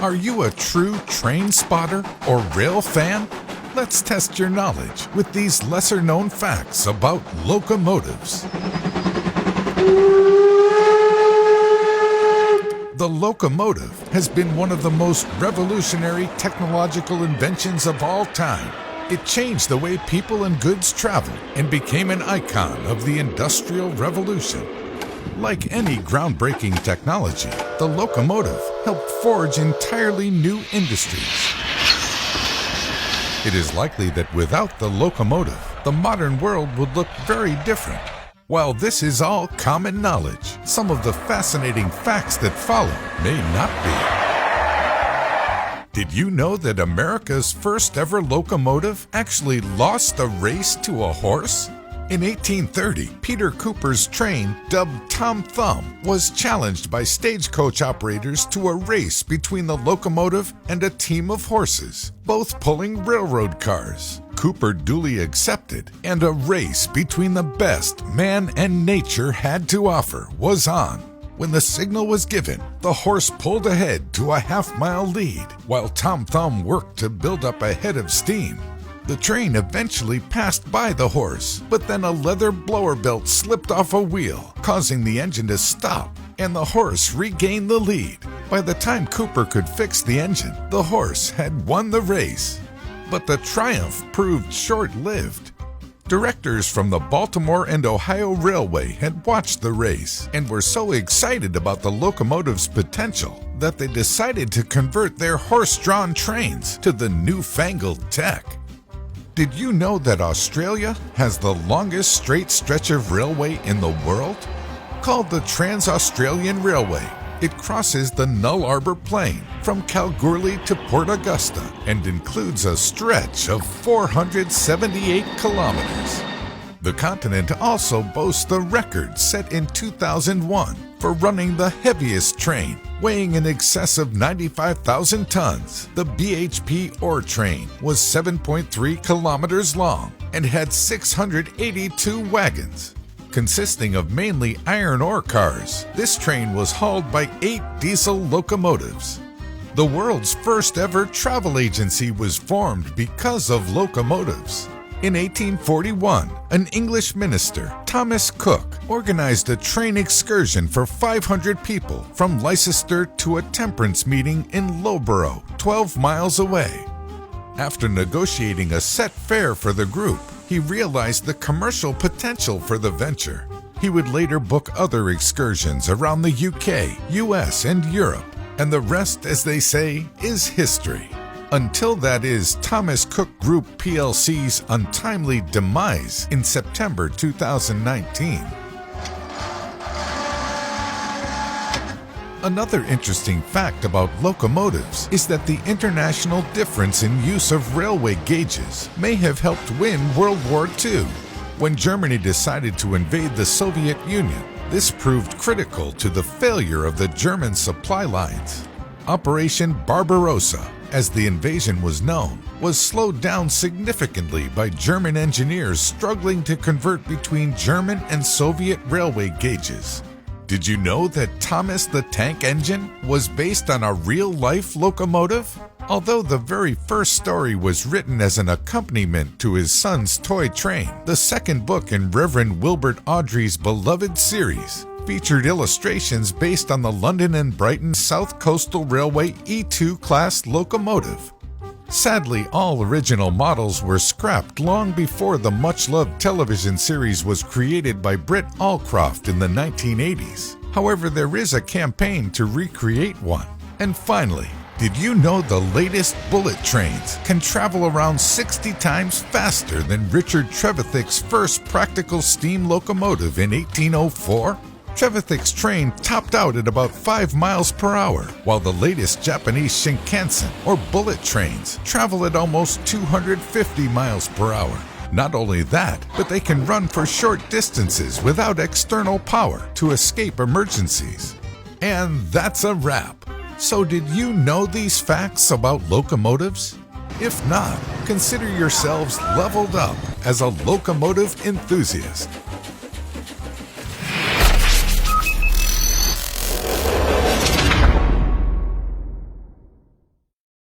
Are you a true train spotter or rail fan? Let's test your knowledge with these lesser-known facts about locomotives. The locomotive has been one of the most revolutionary technological inventions of all time. It changed the way people and goods traveled and became an icon of the Industrial Revolution. Like any groundbreaking technology, the locomotive helped forge entirely new industries. It is likely that without the locomotive, the modern world would look very different. While this is all common knowledge, some of the fascinating facts that follow may not be. Did you know that America's first ever locomotive actually lost a race to a horse? In 1830, Peter Cooper's train, dubbed Tom Thumb, was challenged by stagecoach operators to a race between the locomotive and a team of horses, both pulling railroad cars. Cooper duly accepted, and a race between the best man and nature had to offer was on. When the signal was given, the horse pulled ahead to a half-mile lead, while Tom Thumb worked to build up a head of steam. The train eventually passed by the horse, but then a leather blower belt slipped off a wheel, causing the engine to stop, and the horse regained the lead. By the time Cooper could fix the engine, the horse had won the race. But the triumph proved short-lived. Directors from the Baltimore and Ohio Railway had watched the race and were so excited about the locomotive's potential that they decided to convert their horse-drawn trains to the newfangled tech. Did you know that Australia has the longest straight stretch of railway in the world? Called the Trans-Australian Railway, it crosses the Nullarbor Plain from Kalgoorlie to Port Augusta and includes a stretch of 478 kilometers. The continent also boasts the record set in 2001 for running the heaviest train, weighing in excess of 95,000 tons. The BHP ore train was 7.3 kilometers long and had 682 wagons. Consisting of mainly iron ore cars, this train was hauled by 8 diesel locomotives. The world's first ever travel agency was formed because of locomotives. In 1841, an English minister, Thomas Cook, organized a train excursion for 500 people from Leicester to a temperance meeting in Loughborough, 12 miles away. After negotiating a set fare for the group, he realized the commercial potential for the venture. He would later book other excursions around the UK, US, and Europe, and the rest, as they say, is history. Until that is Thomas Cook Group plc's untimely demise in September 2019. Another interesting fact about locomotives is that the international difference in use of railway gauges may have helped win World War II. When Germany decided to invade the Soviet Union, this proved critical to the failure of the German supply lines. Operation Barbarossa, as the invasion was known, was slowed down significantly by German engineers struggling to convert between German and Soviet railway gauges. Did you know that Thomas the Tank Engine was based on a real-life locomotive? Although the very first story was written as an accompaniment to his son's toy train, the second book in Reverend Wilbert Awdry's beloved series featured illustrations based on the London and Brighton South Coastal Railway E2 class locomotive. Sadly, all original models were scrapped long before the much-loved television series was created by Britt Allcroft in the 1980s. However, there is a campaign to recreate one. And finally, did you know the latest bullet trains can travel around 60 times faster than Richard Trevithick's first practical steam locomotive in 1804? Trevithick's train topped out at about 5 miles per hour, while the latest Japanese Shinkansen, or bullet trains, travel at almost 250 miles per hour. Not only that, but they can run for short distances without external power to escape emergencies. And that's a wrap. So did you know these facts about locomotives? If not, consider yourselves leveled up as a locomotive enthusiast.